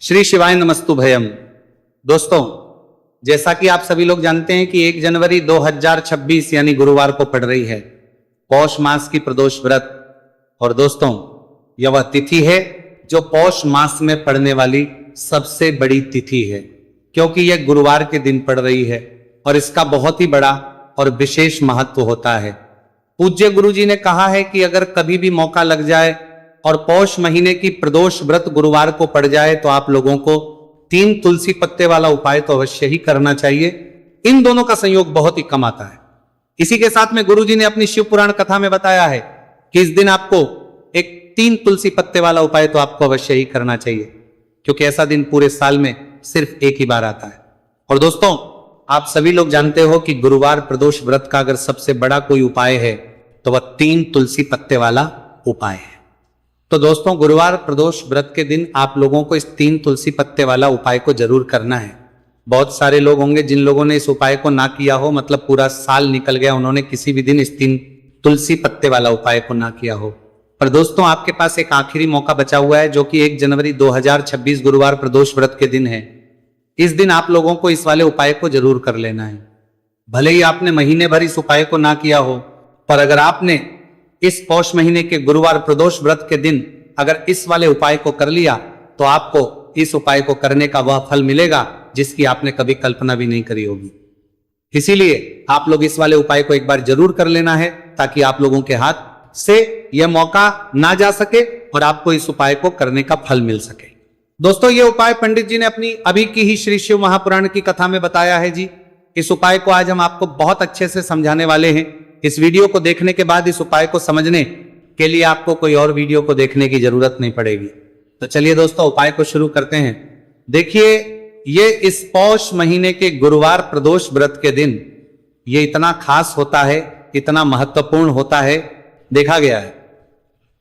श्री शिवाय नमस्तु भयम। दोस्तों, जैसा कि आप सभी लोग जानते हैं कि 1 जनवरी 2026 यानी गुरुवार को पड़ रही है पौष मास की प्रदोष व्रत। और दोस्तों, यह वह तिथि है जो पौष मास में पड़ने वाली सबसे बड़ी तिथि है, क्योंकि यह गुरुवार के दिन पड़ रही है और इसका बहुत ही बड़ा और विशेष महत्व होता है। पूज्य गुरु जी ने कहा है कि अगर कभी भी मौका लग जाए और पौष महीने की प्रदोष व्रत गुरुवार को पड़ जाए तो आप लोगों को 3 तुलसी पत्ते वाला उपाय तो अवश्य ही करना चाहिए। इन दोनों का संयोग बहुत ही कम आता है। इसी के साथ में गुरु जी ने अपनी शिव पुराण कथा में बताया है कि इस दिन आपको एक 3 तुलसी पत्ते वाला उपाय तो आपको अवश्य ही करना चाहिए, क्योंकि ऐसा दिन पूरे साल में सिर्फ एक ही बार आता है। और दोस्तों, आप सभी लोग जानते हो कि गुरुवार प्रदोष व्रत का अगर सबसे बड़ा कोई उपाय है तो वह 3 तुलसी पत्ते वाला उपाय है। तो दोस्तों, गुरुवार प्रदोष व्रत के दिन आप लोगों को इस 3 तुलसी पत्ते वाला उपाय को जरूर करना है। बहुत सारे लोग होंगे जिन लोगों ने इस उपाय को ना किया हो, मतलब पूरा साल निकल गया, उन्होंने किसी भी दिन इस 3 तुलसी पत्ते वाला उपाय को ना किया हो। पर दोस्तों, आपके पास एक आखिरी मौका बचा हुआ है, जो कि 1 जनवरी 2026 गुरुवार प्रदोष व्रत के दिन है। इस दिन आप लोगों को इस वाले उपाय को जरूर कर लेना है। भले ही आपने महीने भर इस उपाय को ना किया हो, पर अगर आपने इस पौष महीने के गुरुवार प्रदोष व्रत के दिन अगर इस वाले उपाय को कर लिया तो आपको इस उपाय को करने का वह फल मिलेगा जिसकी आपने कभी कल्पना भी नहीं करी होगी। इसीलिए आप लोग इस वाले उपाय को एक बार जरूर कर लेना है, ताकि आप लोगों के हाथ से यह मौका ना जा सके और आपको इस उपाय को करने का फल मिल सके। दोस्तों, यह उपाय पंडित जी ने अपनी अभी की ही श्री शिव महापुराण की कथा में बताया है जी। इस उपाय को आज हम आपको बहुत अच्छे से समझाने वाले हैं। इस वीडियो को देखने के बाद इस उपाय को समझने के लिए आपको कोई और वीडियो को देखने की जरूरत नहीं पड़ेगी। तो चलिए दोस्तों, उपाय को शुरू करते हैं। देखिए, ये इस पौष महीने के गुरुवार प्रदोष व्रत के दिन ये इतना खास होता है, इतना महत्वपूर्ण होता है। देखा गया है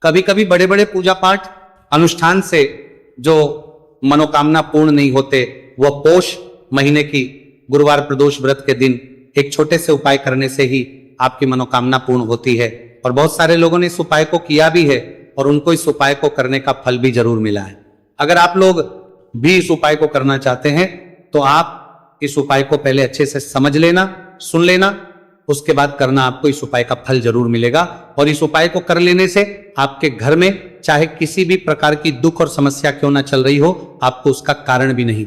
कभी कभी बड़े बड़े पूजा पाठ अनुष्ठान से जो मनोकामना पूर्ण नहीं होते, वह पौष महीने की गुरुवार प्रदोष व्रत के दिन एक छोटे से उपाय करने से ही आपकी मनोकामना पूर्ण होती है। और बहुत सारे लोगों ने इस उपाय को किया भी है और उनको इस उपाय को करने का फल भी जरूर मिला है। अगर आप लोग भी इस उपाय को करना चाहते हैं तो आप इस उपाय को पहले अच्छे से समझ लेना, सुन लेना, उसके बाद करना। आपको इस उपाय का फल जरूर मिलेगा। और इस उपाय को कर लेने से आपके घर में चाहे किसी भी प्रकार की दुख और समस्या क्यों ना चल रही हो, आपको उसका कारण भी नहीं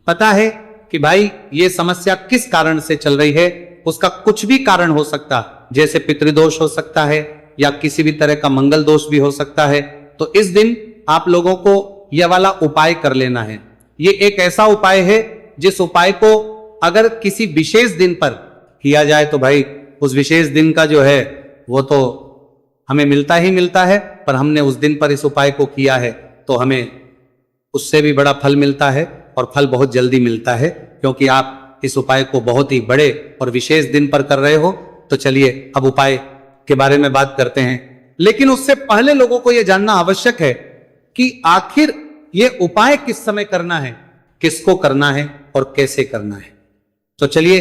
पता है कि भाई ये समस्या किस कारण से चल रही है। उसका कुछ भी कारण हो सकता, जैसे पितृदोष हो सकता है या किसी भी तरह का मंगल दोष भी हो सकता है। तो इस दिन आप लोगों को यह वाला उपाय कर लेना है। ये एक ऐसा उपाय है जिस उपाय को अगर किसी विशेष दिन पर किया जाए तो भाई उस विशेष दिन का जो है वो तो हमें मिलता ही मिलता है, पर हमने उस दिन पर इस उपाय को किया है तो हमें उससे भी बड़ा फल मिलता है, और फल बहुत जल्दी मिलता है, क्योंकि आप इस उपाय को बहुत ही बड़े और विशेष दिन पर कर रहे हो। तो चलिए अब उपाय के बारे में बात करते हैं। लेकिन उससे पहले लोगों को यह जानना आवश्यक है कि आखिर यह उपाय किस समय करना है, किसको करना है और कैसे करना है। तो चलिए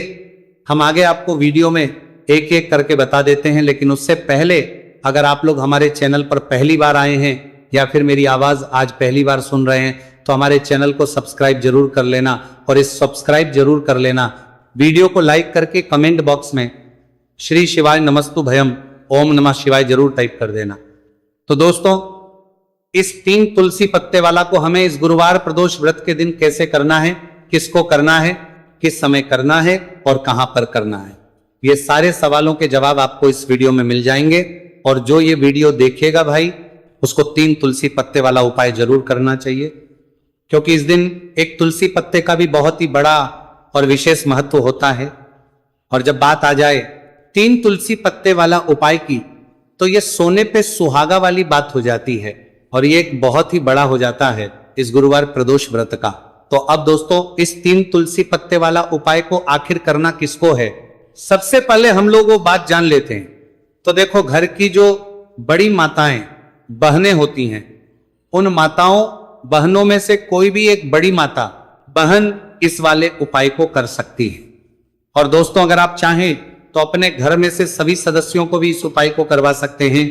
हम आगे आपको वीडियो में एक एक करके बता देते हैं। लेकिन उससे पहले अगर आप लोग हमारे चैनल पर पहली बार आए हैं या फिर मेरी आवाज आज पहली बार सुन रहे हैं तो हमारे चैनल को सब्सक्राइब जरूर कर लेना, और इस सब्सक्राइब जरूर कर लेना। वीडियो को लाइक करके कमेंट बॉक्स में श्री शिवाय नमस्तु भयम ओम नमः शिवाय जरूर टाइप कर देना। तो दोस्तों, इस 3 तुलसी पत्ते वाला को हमें इस गुरुवार प्रदोष व्रत के दिन कैसे करना है, किसको करना है, किस समय करना है और कहां पर करना है, ये सारे सवालों के जवाब आपको इस वीडियो में मिल जाएंगे। और जो ये वीडियो देखेगा भाई, उसको 3 तुलसी पत्ते वाला उपाय जरूर करना चाहिए, क्योंकि इस दिन एक तुलसी पत्ते का भी बहुत ही बड़ा और विशेष महत्व होता है। और जब बात आ जाए 3 तुलसी पत्ते वाला उपाय की, तो यह सोने पे सुहागा वाली बात हो जाती है, और ये एक बहुत ही बड़ा हो जाता है इस गुरुवार प्रदोष व्रत का। तो अब दोस्तों, इस 3 तुलसी पत्ते वाला उपाय को आखिर करना किसको है, सबसे पहले हम लोग वो बात जान लेते हैं। तो देखो, घर की जो बड़ी माताएं बहनें होती हैं, उन माताओं बहनों में से कोई भी एक बड़ी माता बहन इस वाले उपाय को कर सकती है। और दोस्तों, अगर आप चाहें तो अपने घर में से सभी सदस्यों को भी इस उपाय को करवा सकते हैं।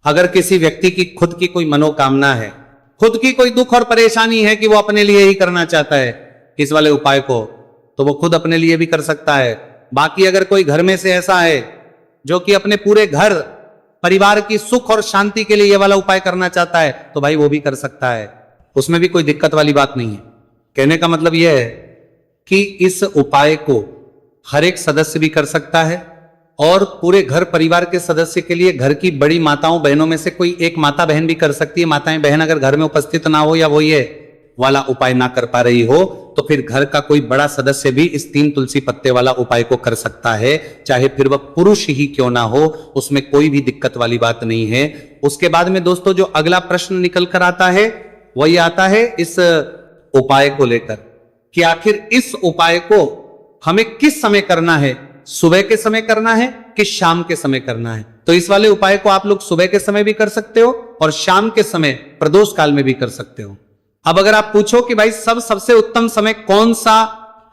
अगर किसी व्यक्ति की खुद की कोई मनोकामना है खुद की कोई दुख और परेशानी है कि वो अपने लिए ही करना चाहता है इस वाले उपाय को, तो वो खुद अपने लिए भी कर सकता है। बाकी अगर कोई घर में से ऐसा है जो कि अपने पूरे घर परिवार की सुख और शांति के लिए ये वाला उपाय करना चाहता है, तो भाई वो भी कर सकता है, उसमें भी कोई दिक्कत वाली बात नहीं है। कहने का मतलब यह है कि इस उपाय को हर एक सदस्य भी कर सकता है और पूरे घर परिवार के सदस्य के लिए घर की बड़ी माताओं बहनों में से कोई एक माता बहन भी कर सकती है। माताएं बहन अगर घर में उपस्थित ना हो या वो ये वाला उपाय ना कर पा रही हो, तो फिर घर का कोई बड़ा सदस्य भी इस 3 तुलसी पत्ते वाला उपाय को कर सकता है, चाहे फिर वह पुरुष ही क्यों ना हो, उसमें कोई भी दिक्कत वाली बात नहीं है। उसके बाद में दोस्तों जो अगला प्रश्न निकल कर आता है वो ये आता है इस उपाय को लेकर कि आखिर इस उपाय को हमें किस समय करना है, सुबह के समय करना है कि शाम के समय करना है। तो इस वाले उपाय को आप लोग सुबह के समय भी कर सकते हो और शाम के समय प्रदोष काल में भी कर सकते हो। अब अगर आप पूछो कि भाई सबसे उत्तम समय कौन सा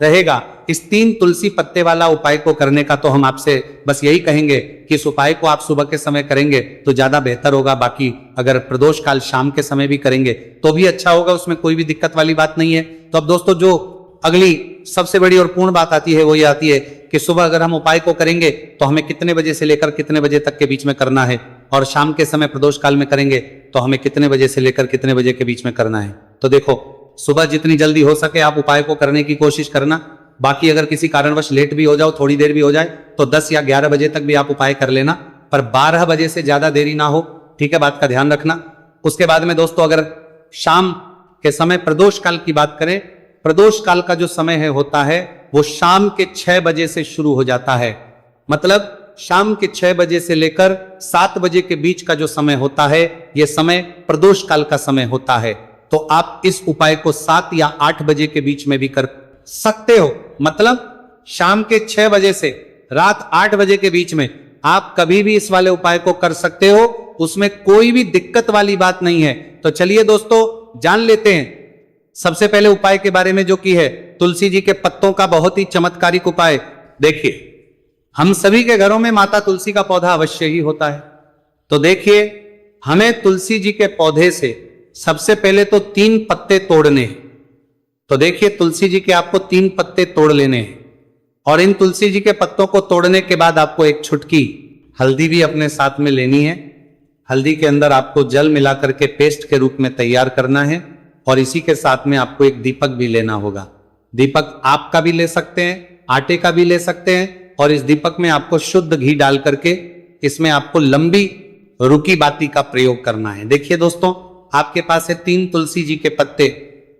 रहेगा इस 3 तुलसी पत्ते वाला उपाय को करने का, तो हम आपसे बस यही कहेंगे कि इस उपाय को आप सुबह के समय करेंगे तो ज्यादा बेहतर होगा। बाकी अगर प्रदोष काल शाम के समय भी करेंगे तो भी अच्छा होगा, उसमें कोई भी दिक्कत वाली बात नहीं है। तो अब दोस्तों जो अगली सबसे बड़ी और पूर्ण बात आती है वो ये आती है कि सुबह अगर हम उपाय को करेंगे तो हमें कितने बजे से लेकर कितने बजे तक के बीच में करना है, और शाम के समय प्रदोष काल में करेंगे तो हमें कितने बजे से लेकर कितने बजे के बीच में करना है। तो देखो, सुबह जितनी जल्दी हो सके आप उपाय को करने की कोशिश करना। बाकी अगर किसी कारणवश लेट भी हो जाओ, थोड़ी देर भी हो जाए, तो 10 या 11 बजे तक भी आप उपाय कर लेना, पर 12 बजे से ज्यादा देरी ना हो, ठीक है, बात का ध्यान रखना। उसके बाद में दोस्तों अगर शाम के समय प्रदोष काल की बात करें, प्रदोष काल का जो समय है होता है वो शाम के 6 बजे से शुरू हो जाता है। मतलब शाम के 6 बजे से लेकर 7 बजे के बीच का जो समय होता है, यह समय प्रदोष काल का समय होता है। तो आप इस उपाय को 7 या 8 बजे के बीच में भी कर सकते हो। मतलब शाम के 6 बजे से रात 8 बजे के बीच में आप कभी भी इस वाले उपाय को कर सकते हो, उसमें कोई भी दिक्कत वाली बात नहीं है। तो चलिए दोस्तों जान लेते हैं सबसे पहले उपाय के बारे में, जो कि है तुलसी जी के पत्तों का बहुत ही चमत्कारिक उपाय। देखिए, हम सभी के घरों में माता तुलसी का पौधा अवश्य ही होता है। तो देखिए, हमें तुलसी जी के पौधे से सबसे पहले तो 3 पत्ते तोड़ने हैं। तो देखिए, तुलसी जी के आपको 3 पत्ते तोड़ लेने हैं, और इन तुलसी जी के पत्तों को तोड़ने के बाद आपको एक छुटकी हल्दी भी अपने साथ में लेनी है। हल्दी के अंदर आपको जल मिला करके पेस्ट के रूप में तैयार करना है, और इसी के साथ में आपको एक दीपक भी लेना होगा। दीपक आपका भी ले सकते हैं, आटे का भी ले सकते हैं, और इस दीपक में आपको शुद्ध घी डाल करके इसमें आपको लंबी रुकी बाती का प्रयोग करना है। देखिए दोस्तों, आपके पास है 3 तुलसी जी के पत्ते।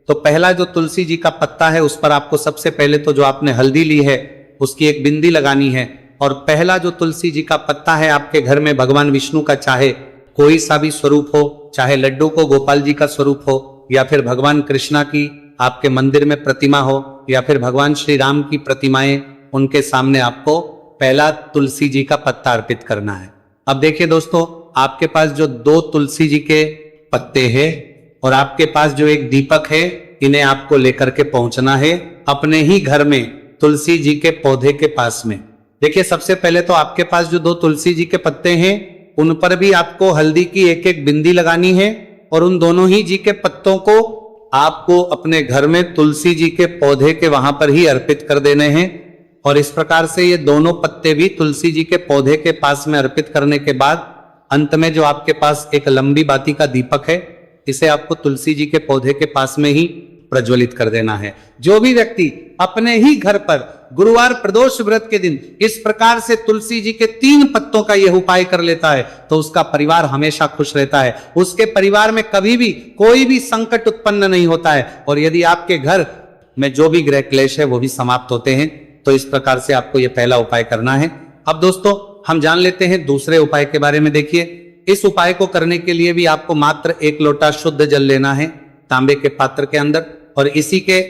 तो पहला जो तुलसी जी का पत्ता है उस पर आपको सबसे पहले तो जो आपने हल्दी ली है उसकी एक बिंदी लगानी है, और पहला जो तुलसी जी का पत्ता है आपके घर में भगवान विष्णु का चाहे कोई सा भी स्वरूप हो, चाहे लड्डू को गोपाल जी का स्वरूप हो, या फिर भगवान कृष्णा की आपके मंदिर में प्रतिमा हो, या फिर भगवान श्री राम की प्रतिमाएं, उनके सामने आपको पहला तुलसी जी का पत्ता अर्पित करना है। अब देखिए दोस्तों, आपके पास जो 2 तुलसी जी के पत्ते हैं और आपके पास जो एक दीपक है, इन्हें आपको लेकर के पहुंचना है अपने ही घर में तुलसी जी के पौधे के पास में। देखिए, सबसे पहले तो आपके पास जो 2 तुलसी जी के पत्ते हैं उन पर भी आपको हल्दी की एक एक बिंदी लगानी है, और उन दोनों ही जी के पत्तों को आपको अपने घर में तुलसी जी के पौधे के वहां पर ही अर्पित कर देने हैं। और इस प्रकार से ये दोनों पत्ते भी तुलसी जी के पौधे के पास में अर्पित करने के बाद अंत में जो आपके पास एक लंबी बाती का दीपक है, इसे आपको तुलसी जी के पौधे के पास में ही प्रज्वलित कर देना है। जो भी व्यक्ति अपने ही घर पर गुरुवार प्रदोष व्रत के दिन इस प्रकार से तुलसी जी के 3 पत्तों का यह उपाय कर लेता है तो उसका परिवार हमेशा खुश रहता है, उसके परिवार में कभी भी कोई भी संकट उत्पन्न नहीं होता है, और यदि आपके घर में जो भी ग्रह क्लेश है वो भी समाप्त होते हैं। तो इस प्रकार से आपको यह पहला उपाय करना है। अब दोस्तों हम जान लेते हैं दूसरे उपाय के बारे में। देखिए, इस उपाय को करने के लिए भी आपको मात्र 1 लोटा शुद्ध जल लेना है तांबे के पात्र के अंदर, और इसी के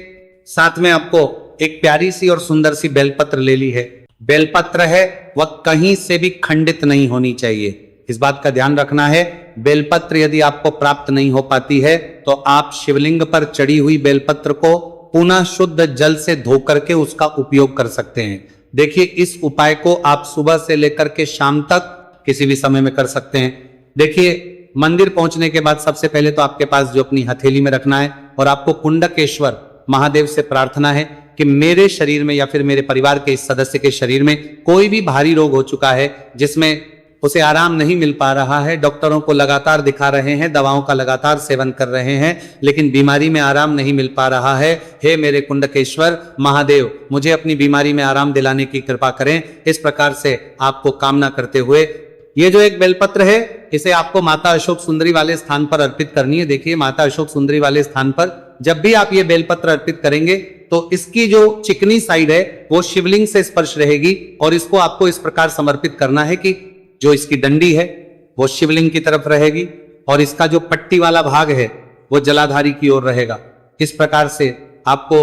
साथ में आपको एक प्यारी सी और सुंदर सी बेलपत्र ले ली है। बेलपत्र है वह कहीं से भी खंडित नहीं होनी चाहिए, इस बात का ध्यान रखना है। बेलपत्र यदि आपको प्राप्त नहीं हो पाती है तो आप शिवलिंग पर चढ़ी हुई बेलपत्र को पुनः शुद्ध जल से धो करके उसका उपयोग कर सकते हैं। देखिए, इस उपाय को आप सुबह से लेकर के शाम तक किसी भी समय में कर सकते हैं। देखिए, मंदिर पहुंचने के बाद सबसे पहले तो आपके पास जो अपनी हथेली में रखना है और आपको कुंडकेश्वर महादेव से प्रार्थना है कि मेरे शरीर में या फिर मेरे परिवार के इस सदस्य के शरीर में कोई भी भारी रोग हो चुका है जिसमें उसे आराम नहीं मिल पा रहा है, डॉक्टरों को लगातार दिखा रहे हैं, दवाओं का लगातार सेवन कर रहे हैं, लेकिन बीमारी में आराम नहीं मिल पा रहा है। हे मेरे कुंडकेश्वर महादेव, मुझे अपनी बीमारी में आराम दिलाने की कृपा करें। इस प्रकार से आपको कामना करते हुए ये जो एक बेलपत्र है इसे आपको माता अशोक सुंदरी वाले स्थान पर अर्पित करनी है। देखिए, माता अशोक सुंदरी वाले स्थान पर जब भी आप ये बेलपत्र अर्पित करेंगे तो इसकी जो चिकनी साइड है वो शिवलिंग से स्पर्श रहेगी और इसको आपको इस प्रकार समर्पित करना है कि जो इसकी डंडी है वो शिवलिंग की तरफ रहेगी और इसका जो पट्टी वाला भाग है वो जलाधारी की ओर रहेगा। इस प्रकार से आपको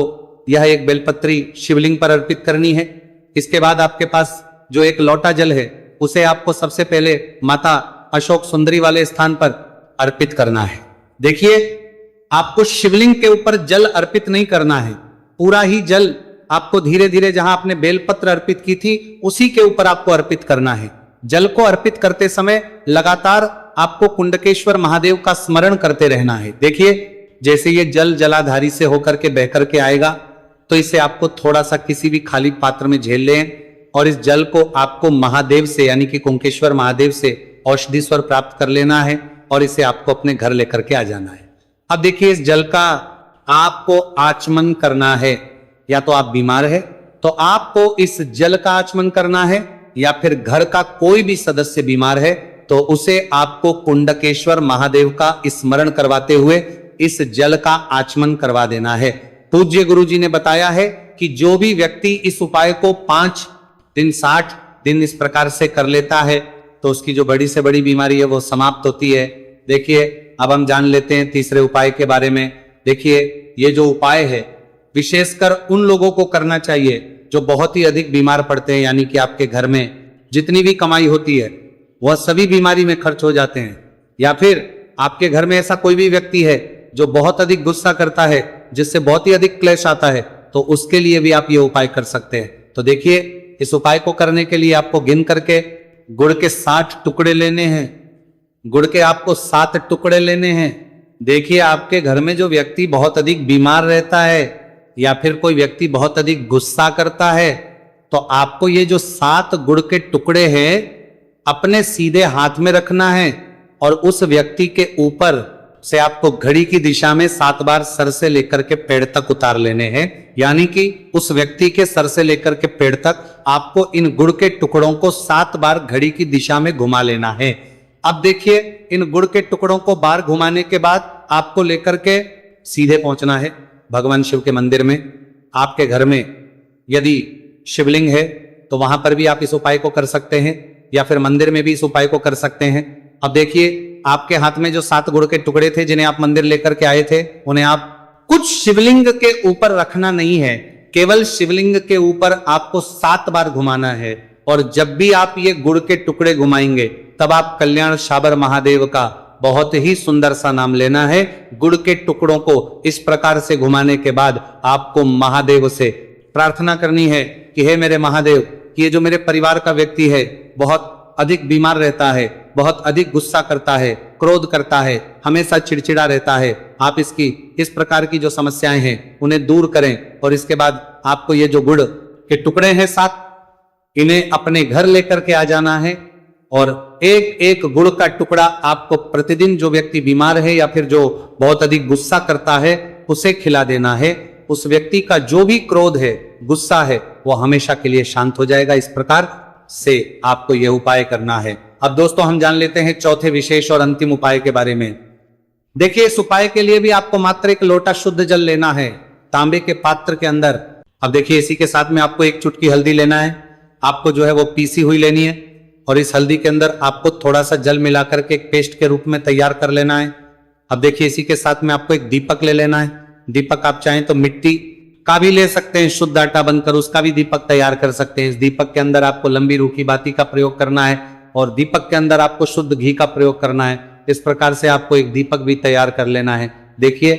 यह एक बेलपत्री शिवलिंग पर अर्पित करनी है। इसके बाद आपके पास जो एक लोटा जल है उसे आपको सबसे पहले माता अशोक सुंदरी वाले स्थान पर अर्पित करना है। देखिए, आपको शिवलिंग के ऊपर जल अर्पित नहीं करना है, पूरा ही जल आपको धीरे धीरे जहां आपने बेलपत्र अर्पित की थी उसी के ऊपर आपको अर्पित करना है। जल को अर्पित करते समय लगातार आपको कुंडकेश्वर महादेव का स्मरण करते रहना है। देखिए, जैसे ये जल जलाधारी से होकर के बह करके आएगा तो इसे आपको थोड़ा सा किसी भी खाली पात्र में झेल लें और इस जल को आपको महादेव से यानी कि कुंकेश्वर महादेव से औषधि स्वर प्राप्त कर लेना है और इसे आपको अपने घर लेकर के आ जाना है। अब देखिए, इस जल का आपको आचमन करना है। या तो आप बीमार है तो आपको इस जल का आचमन करना है, या फिर घर का कोई भी सदस्य बीमार है तो उसे आपको कुंडकेश्वर महादेव का स्मरण करवाते हुए इस जल का आचमन करवा देना है। पूज्य गुरु जी ने बताया है कि जो भी व्यक्ति इस उपाय को 5 दिन 60 दिन इस प्रकार से कर लेता है तो उसकी जो बड़ी से बड़ी बीमारी है वो समाप्त होती है। देखिए, अब हम जान लेते हैं तीसरे उपाय के बारे में। देखिए, ये जो उपाय है विशेषकर उन लोगों को करना चाहिए जो बहुत ही अधिक बीमार पड़ते हैं, यानी कि आपके घर में जितनी भी कमाई होती है वह सभी बीमारी में खर्च हो जाते हैं, या फिर आपके घर में ऐसा कोई भी व्यक्ति है जो बहुत अधिक गुस्सा करता है जिससे बहुत ही अधिक क्लेश आता है, तो उसके लिए भी आप ये उपाय कर सकते हैं। तो देखिए, इस उपाय को करने के लिए आपको गिन करके गुड़ के 60 टुकड़े लेने हैं। गुड़ के आपको 7 टुकड़े लेने हैं। देखिए, आपके घर में जो व्यक्ति बहुत अधिक बीमार रहता है या फिर कोई व्यक्ति बहुत अधिक गुस्सा करता है तो आपको ये जो 7 गुड़ के टुकड़े हैं अपने सीधे हाथ में रखना है और उस व्यक्ति के ऊपर से आपको घड़ी की दिशा में 7 बार सर से लेकर के पेड़ तक उतार लेने हैं। यानी कि उस व्यक्ति के सर से लेकर के पेड़ तक आपको इन गुड़ के टुकड़ों को 7 बार घड़ी की दिशा में घुमा लेना है। अब देखिए, इन गुड़ के टुकड़ों को बार घुमाने के बाद आपको लेकर के सीधे पहुंचना है भगवान शिव के मंदिर में। आपके घर में यदि शिवलिंग है तो वहां पर भी आप इस उपाय को कर सकते हैं, या फिर मंदिर में भी इस उपाय को कर सकते हैं। अब देखिए, आपके हाथ में जो 7 गुड़ के टुकड़े थे जिन्हें आप मंदिर लेकर के आए थे, उन्हें आप कुछ शिवलिंग के ऊपर रखना नहीं है, केवल शिवलिंग के ऊपर आपको 7 बार घुमाना है। और जब भी आप ये गुड़ के टुकड़े घुमाएंगे तब आप कल्याण शाबर महादेव का बहुत ही सुंदर सा नाम लेना है। गुड़ के टुकड़ों को इस प्रकार से घुमाने के बाद आपको महादेव से प्रार्थना करनी है कि हे मेरे महादेव, कि ये जो मेरे परिवार का व्यक्ति है बहुत अधिक बीमार रहता है, बहुत अधिक गुस्सा करता है, क्रोध करता है, हमेशा चिड़चिड़ा रहता है, आप इसकी इस प्रकार की जो समस्याएं हैं उन्हें दूर करें। और इसके बाद आपको ये जो गुड़ के टुकड़े हैं 7, इन्हें अपने घर लेकर के आ जाना है और एक एक गुड़ का टुकड़ा आपको प्रतिदिन जो व्यक्ति बीमार है या फिर जो बहुत अधिक गुस्सा करता है उसे खिला देना है। उस व्यक्ति का जो भी क्रोध है, गुस्सा है, वो हमेशा के लिए शांत हो जाएगा। इस प्रकार से आपको यह उपाय करना है। अब दोस्तों, हम जान लेते हैं चौथे विशेष और अंतिम उपाय के बारे में। देखिए, इस उपाय के लिए भी आपको मात्र 1 लोटा शुद्ध जल लेना है तांबे के पात्र के अंदर। अब देखिए, इसी के साथ में आपको 1 चुटकी हल्दी लेना है, आपको जो है वो पीसी हुई लेनी है और इस हल्दी के अंदर आपको थोड़ा सा जल मिलाकर के एक पेस्ट के रूप में तैयार कर लेना है। अब देखिए, इसी के साथ में आपको एक दीपक ले लेना है। दीपक आप चाहें तो मिट्टी का भी ले सकते हैं, शुद्ध आटा बनकर उसका भी दीपक तैयार कर सकते हैं। इस दीपक के अंदर आपको लंबी रूखी बाती का प्रयोग करना है और दीपक के अंदर आपको शुद्ध घी का प्रयोग करना है। इस प्रकार से आपको एक दीपक भी तैयार कर लेना है। देखिए,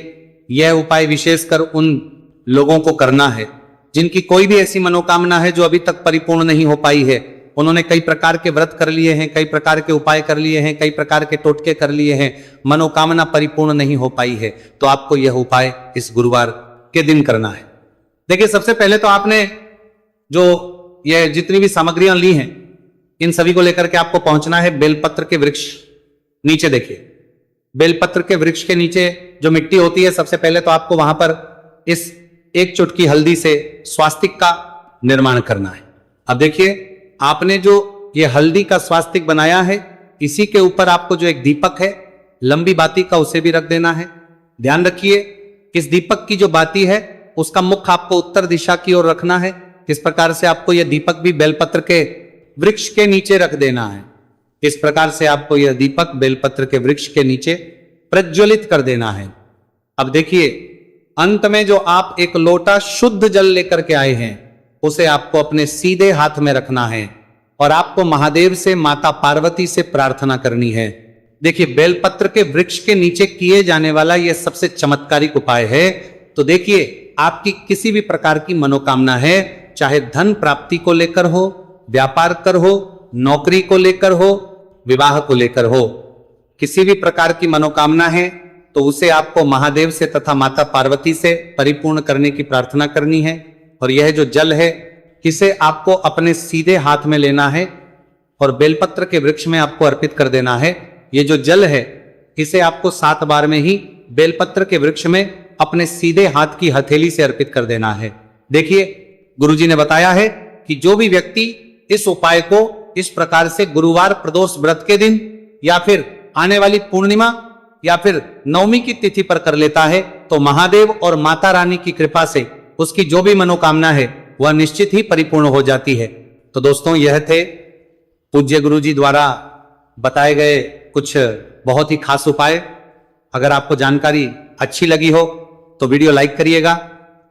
यह उपाय विशेषकर उन लोगों को करना है जिनकी कोई भी ऐसी मनोकामना है जो अभी तक परिपूर्ण नहीं हो पाई है, उन्होंने कई प्रकार के व्रत कर लिए हैं, कई प्रकार के उपाय कर लिए हैं, कई प्रकार के टोटके कर लिए हैं, मनोकामना परिपूर्ण नहीं हो पाई है, तो आपको यह उपाय इस गुरुवार के दिन करना है। देखिए, सबसे पहले तो आपने जो ये जितनी भी सामग्रियां ली हैं, इन सभी को लेकर के आपको पहुंचना है बेलपत्र के वृक्ष नीचे। देखिए, बेलपत्र के वृक्ष के नीचे जो मिट्टी होती है, सबसे पहले तो आपको वहां पर इस 1 चुटकी हल्दी से स्वास्तिक का निर्माण करना है। अब देखिए, आपने जो ये हल्दी का स्वास्तिक बनाया है, इसी के ऊपर आपको जो एक दीपक है लंबी बाती का, उसे भी रख देना है। ध्यान रखिए, इस दीपक की जो बाती है उसका मुख आपको उत्तर दिशा की ओर रखना है। इस प्रकार से आपको यह दीपक भी बेलपत्र के वृक्ष के नीचे रख देना है। इस प्रकार से आपको यह दीपक बेलपत्र के वृक्ष के नीचे प्रज्वलित कर देना है। अब देखिए, अंत में जो आप एक लोटा शुद्ध जल लेकर के आए हैं, उसे आपको अपने सीधे हाथ में रखना है और आपको महादेव से, माता पार्वती से प्रार्थना करनी है। देखिए, बेलपत्र के वृक्ष के नीचे किए जाने वाला यह सबसे चमत्कारिक उपाय है। तो देखिए, आपकी किसी भी प्रकार की मनोकामना है, चाहे धन प्राप्ति को लेकर हो, व्यापार कर हो, नौकरी को लेकर हो, विवाह को लेकर हो, किसी भी प्रकार की मनोकामना है, तो उसे आपको महादेव से तथा माता पार्वती से परिपूर्ण करने की प्रार्थना करनी है। और यह जो जल है, इसे आपको अपने सीधे हाथ में लेना है और बेलपत्र के वृक्ष में आपको अर्पित कर देना है। ये जो जल है, इसे आपको 7 बार में ही बेलपत्र के वृक्ष में अपने सीधे हाथ की हथेली से अर्पित कर देना है। देखिए, गुरुजी ने बताया है कि जो भी व्यक्ति इस उपाय को इस प्रकार से गुरुवार प्रदोष व्रत के दिन या फिर आने वाली पूर्णिमा या फिर नवमी की तिथि पर कर लेता है, तो महादेव और माता रानी की कृपा से उसकी जो भी मनोकामना है वह निश्चित ही परिपूर्ण हो जाती है। तो दोस्तों, यह थे पूज्य गुरुजी द्वारा बताए गए कुछ बहुत ही खास उपाय। अगर आपको जानकारी अच्छी लगी हो तो वीडियो लाइक करिएगा।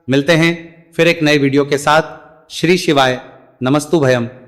मिलते हैं फिर एक नए वीडियो के साथ। श्री शिवाय नमस्तु भयम।